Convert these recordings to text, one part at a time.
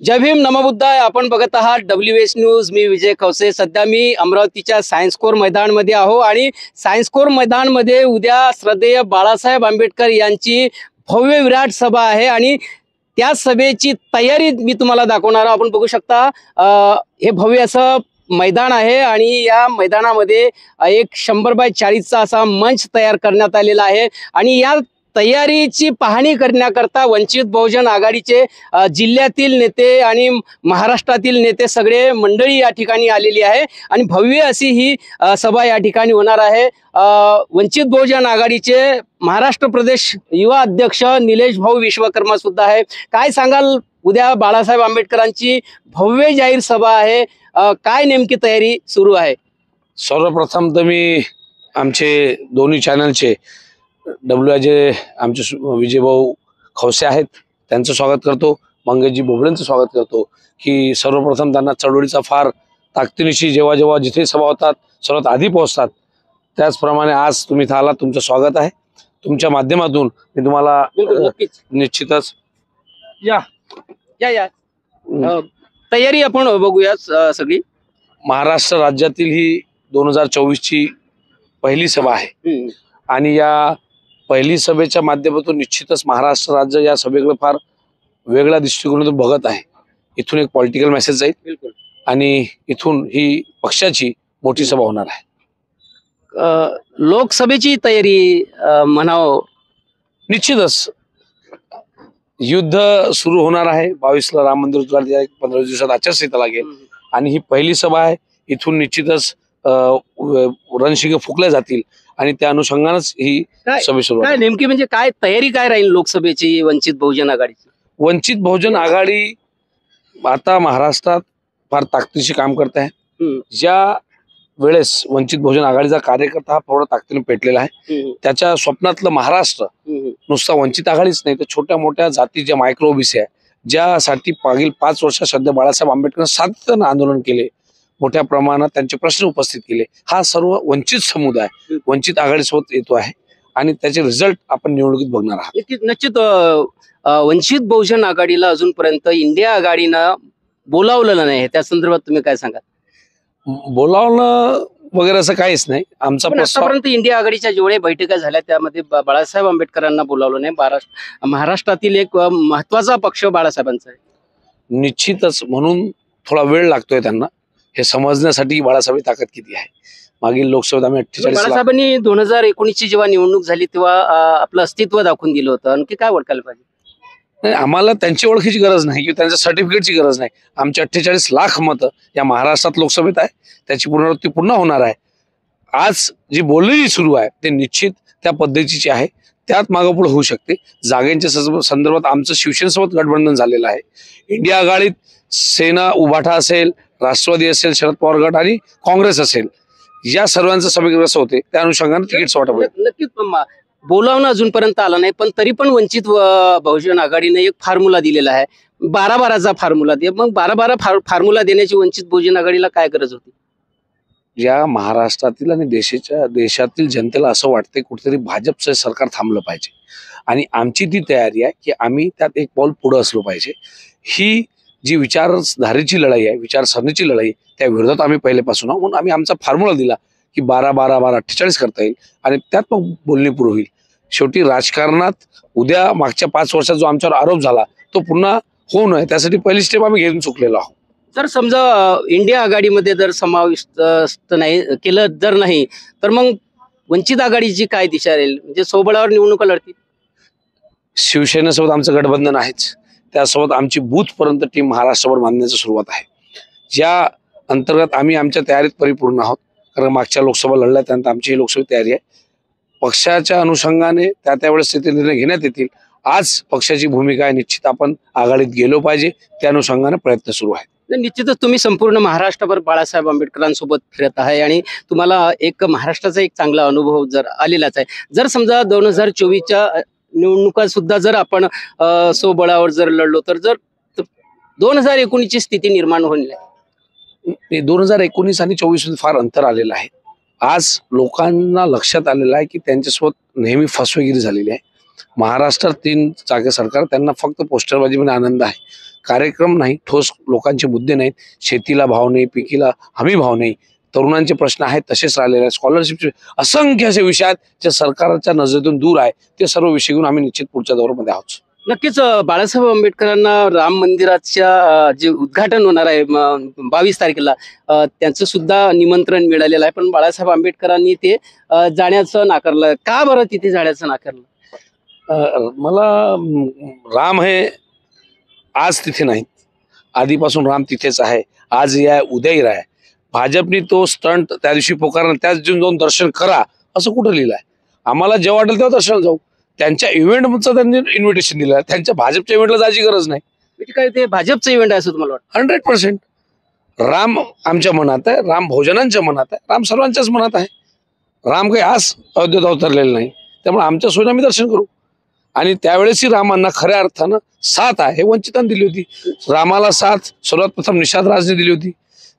जय भीम नमबुद्धाय. आपण बघत आहात WS न्यूज. मी विजय खवसे. सध्या मी अमरावतीच्या सायन्स कोर मैदानमध्ये आहो आणि सायन्स कोर मैदानमध्ये उद्या श्रद्धेय बाळासाहेब आंबेडकर यांची भव्य विराट सभा आहे आणि त्या सभेची तयारी मी तुम्हाला दाखवणार आहे. आपण बघू शकता हे भव्य असं मैदान आहे आणि या मैदानामध्ये एक 100x40चा असा मंच तयार करण्यात आलेला आहे आणि या तयारीची पाहणी करण्याकरता वंचित बहुजन आघाडीचे जिल्ह्यातील नेते आणि महाराष्ट्रातील नेते सगळे मंडळी या ठिकाणी आलेली आहे आणि भव्य अशी ही सभा या ठिकाणी होणार आहे. वंचित बहुजन आघाडीचे महाराष्ट्र प्रदेश युवा अध्यक्ष निलेश भाऊ विश्वकर्मा सुद्धा आहे. काय सांगाल, उद्या बाळासाहेब आंबेडकरांची भव्य जाहीर सभा आहे, काय नेमकी तयारी सुरू आहे? सर्वप्रथम तर मी आमचे दोन्ही चॅनलचे जे आमचे विजयभाऊ खवसे आहेत त्यांचं स्वागत करतो, मंगेशजी बोबडेंचं स्वागत करतो की सर्वप्रथम त्यांना चळवळीचा फार ताकदीनिशी जेव्हा जेव्हा जिथे सभा होतात सर्वात आधी पोहोचतात. त्याचप्रमाणे आज तुम्ही इथं आलात, तुमचं स्वागत आहे. तुमच्या माध्यमातून मी तुम्हाला निश्चितच या या या तयारी आपण बघूया. सगळी महाराष्ट्र राज्यातील ही 2024ची पहिली सभा आहे आणि या पहिली सभेच्या माध्यमातून निश्चितच महाराष्ट्र राज्य या सभेकडे फार वेगळ्या दृष्टिकोनातून बघत आहे. इथून एक पॉलिटिकल मेसेज जाईल आणि इथून ही पक्षाची मोठी सभा होणार आहे. लोकसभेची तयारी म्हणावं, निश्चितच युद्ध सुरू होणार आहे. 22ला राम मंदिर उद्घाटन आहे, 15 दिवसात आचारसंहिता लागेल आणि ही पहिली सभा आहे. इथून निश्चितच रणशिंगे फुकल्या जातील आणि त्या अनुषंगानेच ही सभा सुरू काय नेमकी म्हणजे काय तयारी काय राहील लोकसभेची वंचित बहुजन आघाडीची? वंचित बहुजन आघाडी आता महाराष्ट्रात फार ताकदीशी काम करत आहे. ज्या वेळेस वंचित बहुजन आघाडीचा कार्यकर्ता हा थोडा ताकदीने पेटलेला आहे, त्याच्या स्वप्नातलं महाराष्ट्र नुसता वंचित आघाडीच नाही तर छोट्या मोठ्या जाती ज्या मायक्रो ओबीसी आहे, ज्यासाठी मागील 5 वर्षात सध्या बाळासाहेब आंबेडकर सातत्यानं आंदोलन केले, मोठ्या प्रमाणात त्यांचे प्रश्न उपस्थित केले, हा सर्व वंचित समुदाय वंचित आघाडीसोबत येतो आहे आणि त्याचे रिझल्ट आपण निवडणुकीत बघणार आहात. निश्चित वंचित बहुजन आघाडीला अजूनपर्यंत इंडिया आघाडीनं बोलावलेलं नाही, त्या संदर्भात तुम्ही काय सांगाल? बोलावणं वगैरे असं काहीच नाही. आमचा आतापर्यंत इंडिया आघाडीच्या जेवढ्या बैठका झाल्या त्यामध्ये बाळासाहेब आंबेडकरांना बोलावलं नाही. महाराष्ट्रातील एक महत्वाचा पक्ष बाळासाहेबांचा आहे. निश्चितच म्हणून थोडा वेळ लागतोय त्यांना हे समजण्यासाठी बाळासाहेब ताकद किती आहे. मागील लोकसभेत आम्ही 48 बाळासाहेबांनी 2019ची जेव्हा निवडणूक झाली तेव्हा आपलं अस्तित्व दाखवून दिलं होतं. आणखी काय ओळखायला पाहिजे? नाही, आम्हाला त्यांची ओळखीची गरज नाही किंवा त्यांच्या सर्टिफिकेटची गरज नाही. आमची 48 लाख मतं या महाराष्ट्रात लोकसभेत आहे, त्याची पुनरावृत्ती पुन्हा होणार आहे. आज जी बोलणी सुरू आहे ते निश्चित त्या पद्धतीची आहे, त्यात मागोपुढे होऊ शकते. जागेंच्या संदर्भात आमचं शिवसेनेसोबत गठबंधन झालेलं आहे. इंडिया आघाडीत सेना उभाठा असेल, राष्ट्रवादी असेल, शरद पवार गट आणि काँग्रेस असेल, या सर्वांचं समीकरण असं होते, त्या अनुषंगाने तिकीट वाटप होईल. नक्कीच बोलावणं अजूनपर्यंत आलं नाही, पण तरी पण वंचित बहुजन आघाडीने एक फॉर्म्युला दिलेला आहे, 12-12चा फॉर्म्युला. मग 12-12 फॉर्म्युला देण्याची वंचित बहुजन आघाडीला काय गरज होती? या महाराष्ट्रातील आणि देशातील जनतेला असं वाटतंय कुठेतरी भाजपचं सरकार थांबलं पाहिजे आणि आमची ती तयारी आहे की आम्ही त्यात एक पाऊल पुढे असलो पाहिजे. ही जी विचारधारेची लढाई आहे, विचारसरणीची लढाई, त्या विरोधात आम्ही पहिल्यापासून आहोत. म्हणून आम्ही आमचा फॉर्म्युला दिला की 12-12-12 48 करता येईल आणि त्यात मग बोलणी पुढे होईल. शेवटी राजकारणात उद्या मागच्या 5 वर्षात जो आमच्यावर आरोप झाला तो पुन्हा होऊ नये त्यासाठी पहिली स्टेप आम्ही घेऊन चुकलेलो आहोत. जर समजा इंडिया आघाडीमध्ये जर समाविष्ट नाही केलं जर नाही तर मग वंचित आघाडीची काय दिशा राहील? म्हणजे सोबळावर निवडणुका लढतील. शिवसेनेसोबत आमचं गठबंधन आहेच, त्यासोबत आमची बूथपर्यंत टीम महाराष्ट्रभर बांधण्याची सुरुवात आहे, ज्या अंतर्गत आम्ही आमच्या तयारीत परिपूर्ण आहोत. कारण मागच्या लोकसभा लढल्या त्यानंतर आमची ही लोकसभा तयारी आहे. पक्षाच्या अनुषंगाने त्यावेळेस ते निर्णय घेण्यात येतील. आज पक्षाची भूमिका आहे, निश्चित आपण आघाडीत गेलो पाहिजे, त्या अनुषंगाने प्रयत्न सुरू आहेत. निश्चितच तुम्ही संपूर्ण महाराष्ट्रभर बाळासाहेब आंबेडकरांसोबत फिरत आहे आणि तुम्हाला एक महाराष्ट्राचा एक चांगला अनुभव जर आलेलाच आहे. जर समजा 2024च्या निवडणुका सुद्धा जर आपण सोबळावर जर लढलो तर 2019ची स्थिती निर्माण होईल. 2019 आणि 24 फार अंतर आलेलं आहे. आज लोकांना लक्षात आलेलं आहे की त्यांच्यासोबत नेहमी फसवेगिरी झालेली आहे. महाराष्ट्रात 3 चाके सरकार, त्यांना फक्त पोस्टरबाजीमध्ये आनंद आहे. कार्यक्रम नाही, ठोस लोकांचे मुद्दे नाहीत, शेतीला भाव नाही, पिकीला हमी भाव नाही, तरुणांचे प्रश्न आहेत तसेच राहिलेले आहेत, स्कॉलरशिपचे असंख्य असे विषय आहेत जे सरकारच्या नजरेतून दूर आहे. ते सर्व विषय घेऊन आम्ही निश्चित पुढच्या दौऱ्यामध्ये आहोत. नक्कीच बाळासाहेब आंबेडकरांना राम मंदिराच्या जे उद्घाटन होणार आहे 22 तारखेला, त्यांचं सुद्धा निमंत्रण मिळालेलं आहे, पण बाळासाहेब आंबेडकरांनी ते जाण्याचं नाकारलं. का बरं तिथे जाण्याचं नाकारलं? मला राम हे आज तिथे नाहीत, आधीपासून राम तिथेच आहे, आज या उद्याही राह. भाजपने तो स्टंट त्या दिवशी पोकारला, त्याच दिवशी जाऊन दर्शन करा असं कुठं लिहिलं आहे? आम्हाला जेव्हा वाटेल तेव्हा दर्शन जाऊ. त्यांच्या इव्हेंटचं त्यांनी इन्व्हिटेशन दिलं, त्यांच्या भाजपच्या इव्हेंटला जायची गरज नाही. म्हणजे काय ते भाजपचं इव्हेंट आहे असं तुम्हाला वाटतं? 100% राम आमच्या मनात आहे, राम भोजनांच्या मनात आहे, राम सर्वांच्याच मनात आहे. राम काही आज अयोध्येत अवतरलेलं नाही, त्यामुळे आमच्या सोयीने आम्ही दर्शन करू. आणि त्यावेळेसही रामांना खऱ्या अर्थानं साथ आहे हे वंचितांनी दिली होती. रामाला साथ सर्वात प्रथम निषाद राजने दिली होती,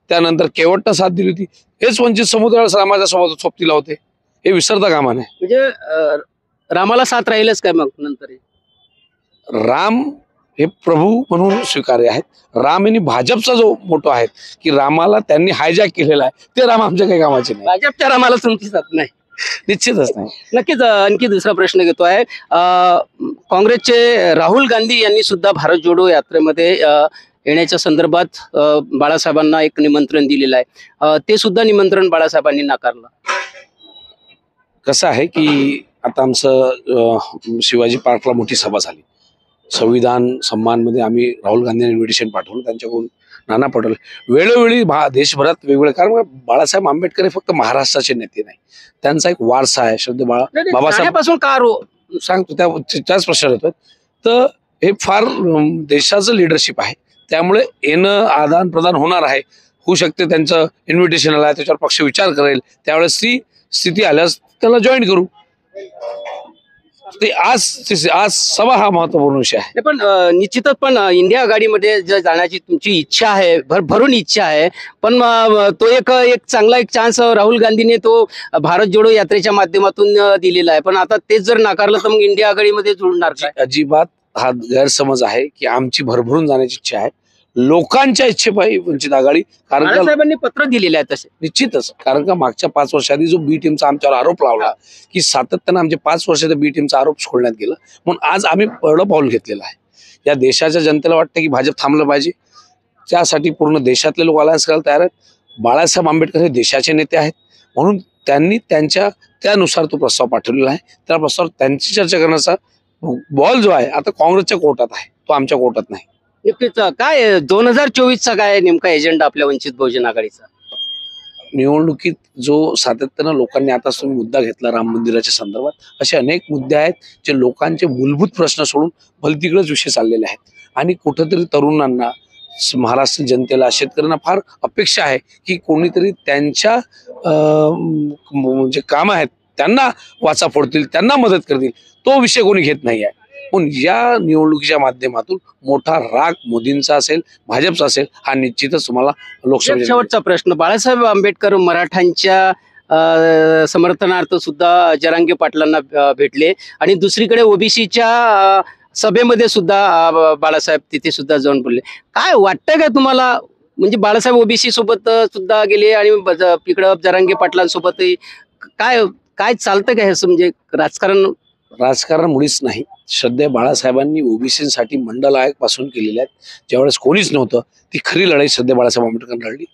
त्यानंतर केवटनं साथ दिली होती. हेच वंचित समुदाय रामाच्या सोबत सोबतीला होते, हे विसरता कामा नये. म्हणजे रामाला साथ राहीलच काय मग नंतर? राम हे प्रभू म्हणून स्वीकार्य आहेत. राम यांनी भाजपचा जो मोठो आहे की रामाला त्यांनी हायजॅक केलेला आहे, ते राम आमच्या काही कामाचे नाही. भाजपच्या रामाला तुमची साथ नाही? निश्चितच नाही. नक्कीच. आणखी दुसरा प्रश्न घेतो आहे. काँग्रेसचे राहुल गांधी यांनी सुद्धा भारत जोडो यात्रेमध्ये येण्याच्या संदर्भात बाळासाहेबांना एक निमंत्रण दिलेलं आहे, ते सुद्धा निमंत्रण बाळासाहेबांनी नाकारलं. कसं आहे की आता आमचं शिवाजी पार्कला मोठी सभा झाली, संविधान सन्मानमध्ये आम्ही राहुल गांधींना इन्व्हिटेशन पाठवलं, त्यांच्याकडून नाना पटोले. वेळोवेळी देशभरात वेगवेगळे, कारण बाळासाहेब आंबेडकर हे फक्त महाराष्ट्राचे नेते नाही, त्यांचा एक वारसा आहे. श्रद्धे बाबासाहेब पासून का सांगतो त्याच प्रश्न येतोय. तर हे फार देशाचं लिडरशिप आहे, त्यामुळे येणं आदान प्रदान होणार आहे. होऊ शकते त्यांचं इन्व्हिटेशन आलं आहे, त्याच्यावर पक्ष विचार करेल, त्यावेळेस ती स्थिती आल्यास त्याला जॉईन करू. ते आज सभा हा महत्वपूर्ण विषय आहे. पण निश्चितच पण इंडिया आघाडीमध्ये जाण्याची तुमची इच्छा आहे, भरभरून इच्छा आहे, पण तो एक चांगला एक चान्स राहुल गांधीने तो भारत जोडो यात्रेच्या माध्यमातून दिलेला आहे, पण आता तेच जर नाकारलं तर मग इंडिया आघाडीमध्ये जोडणार काय? अजिबात हा गैरसमज आहे की आमची भरभरून जाण्याची इच्छा आहे. लोकांच्या इच्छेपायी वंचित आघाडी, कारण बाळासाहेबांनी पत्र दिलेले आहे तसे. निश्चितच, कारण का मागच्या 5 वर्षांनी जो बी टीमचा आमच्यावर आरोप लावला की सातत्यानं आमचे 5 वर्षात बी टीमचा आरोप सोडण्यात गेला, म्हणून आज आम्ही पहिलं पाऊल घेतलेलं आहे. या देशाच्या जनतेला वाटतं की भाजप थांबलं पाहिजे, त्यासाठी पूर्ण देशातले लोक अलायन्स करायला तयार आहेत. बाळासाहेब आंबेडकर हे देशाचे नेते आहेत, म्हणून त्यांनी त्यानुसार तो प्रस्ताव पाठवलेला आहे. त्या प्रस्तावावर त्यांची चर्चा करण्याचा बॉल जो आहे आता काँग्रेसच्या कोर्टात आहे, तो आमच्या कोर्टात नाही. नक्कीच. काय 2024चा काय नेमका एजेंडा आपल्या वंचित बहुजन आघाडीचा? निवडणुकीत जो सातत्यानं लोकांनी आता तुम्ही मुद्दा घेतला राम मंदिराच्या संदर्भात, असे अनेक मुद्दे आहेत जे लोकांचे मूलभूत प्रश्न सोडून भलतीकडेच विषय चाललेले आहेत. आणि कुठंतरी तरुणांना, महाराष्ट्र जनतेला, शेतकऱ्यांना फार अपेक्षा आहे की कोणीतरी त्यांच्या जे काम आहेत त्यांना वाचा फोडतील, त्यांना मदत करतील. तो विषय कोणी घेत नाही आहे. पण या निवडणुकीच्या माध्यमातून मोठा राग मोदींचा असेल, भाजपचा असेल, हा निश्चितच तुम्हाला लोकसभेत. शेवटचा प्रश्न. बाळासाहेब आंबेडकर मराठ्यांच्या समर्थनार्थ सुद्धा जरांगे पाटलांना भेटले आणि दुसरीकडे ओबीसीच्या सभेमध्ये सुद्धा बाळासाहेब तिथे सुद्धा जाऊन बोलले. काय वाटतं का तुम्हाला? म्हणजे बाळासाहेब ओबीसी सोबत सुद्धा गेले आणि इकडं जरांगे पाटलांसोबतही काय चालतं का हे? म्हणजे राजकारण मुळीच नाही. श्रद्धेय बाळासाहेबांनी ओबीसीसाठी मंडल आयोग पासून केलेले आहेत. ज्यावेळेस कोणीच नव्हतं, ती खरी लढाई श्रद्धेय बाळासाहेब आंबेडकर लढली.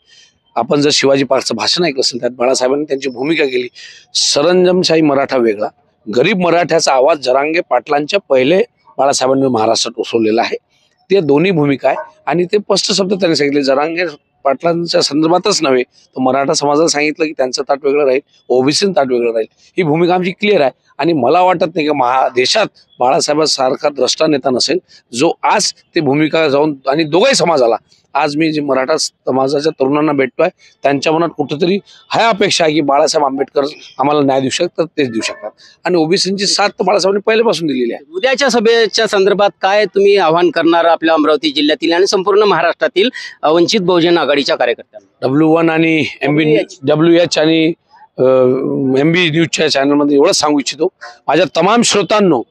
आपण जर शिवाजी पार्कचं भाषण ऐकलं असेल, त्यात बाळासाहेबांनी त्यांची भूमिका केली. सरंजामशाही मराठा वेगळा, गरीब मराठ्याचा आवाज जरांगे पाटलांच्या पहिले बाळासाहेबांनी महाराष्ट्रात उसवलेला आहे. ते दोन्ही भूमिका आहे आणि ते स्पष्ट शब्द त्यांनी सांगितले. जरांगे पाटलांच्या संदर्भातच नव्हे, तर मराठा समाजाला सांगितलं की त्यांचं ताट वेगळं राहील, ओबीसीचं ताट वेगळं राहील. ही भूमिका आमची क्लिअर आहे. आणि मला वाटत नाही की देशात बाळासाहेबांसारखा द्रष्टा नेता नसेल जो आज ते भूमिका जाऊन, आणि दोघाही समाजाला, आज मी जे मराठा समाजाच्या तरुणांना भेटतोय त्यांच्या मनात कुठेतरी ह्या अपेक्षा आहे की बाळासाहेब आंबेडकर आम्हाला न्याय देऊ शकतात, तेच देऊ शकतात. आणि ओबीसीची साथ तर बाळासाहेबांनी पहिल्यापासून दिलेली आहे. उद्याच्या सभेच्या संदर्भात काय तुम्ही आवाहन करणार आपल्या अमरावती जिल्ह्यातील आणि संपूर्ण महाराष्ट्रातील वंचित बहुजन आघाडीच्या कार्यकर्त्यांना? W1 आणि WH आणि MB न्यूजच्या चॅनलमध्ये एवढंच सांगू इच्छितो, माझ्या तमाम श्रोतांनो,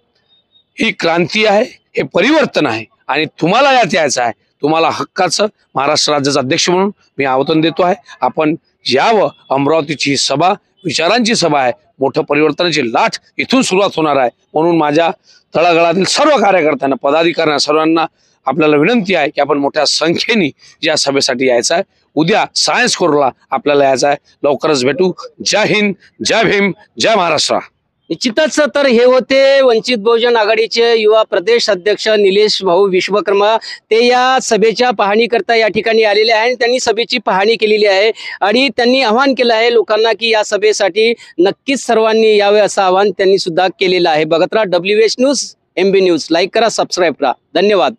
ही क्रांती आहे, हे परिवर्तन आहे आणि तुम्हाला यात यायचं आहे तुम्हाला हक्काचं महाराष्ट्र राज्याचा अध्यक्ष म्हणून मी आवाहन देतो आहे. आपण यावं. अमरावतीची ही सभा विचारांची सभा आहे. मोठं परिवर्तनाची लाट इथून सुरुवात होणार आहे. म्हणून माझ्या तळागाळातील सर्व कार्यकर्त्यांना, पदाधिकाऱ्यांना, सर्वांना आपल्याला विनंती आहे की आपण मोठ्या संख्येने या सभेसाठी यायचं आहे. उद्या सायन्स कोरला आपल्याला यायचं आहे. लवकरच भेटू. जय हिंद, जय भीम, जय महाराष्ट्र. निश्चितच तर हे होते वंचित बहुजन आघाडीचे युवा प्रदेश अध्यक्ष निलेश भाऊ विश्वकर्मा. ते या सभेच्या पाहणी करता या ठिकाणी आलेले आहे आणि त्यांनी सभेची पाहणी केलेली आहे आणि त्यांनी आवाहन केलं आहे लोकांना की या सभेसाठी नक्कीच सर्वांनी यावे असं आवाहन त्यांनी सुद्धा केलेलं आहे. बघत राहा WH news, MB news. Like करा, सबस्क्राईब करा. धन्यवाद.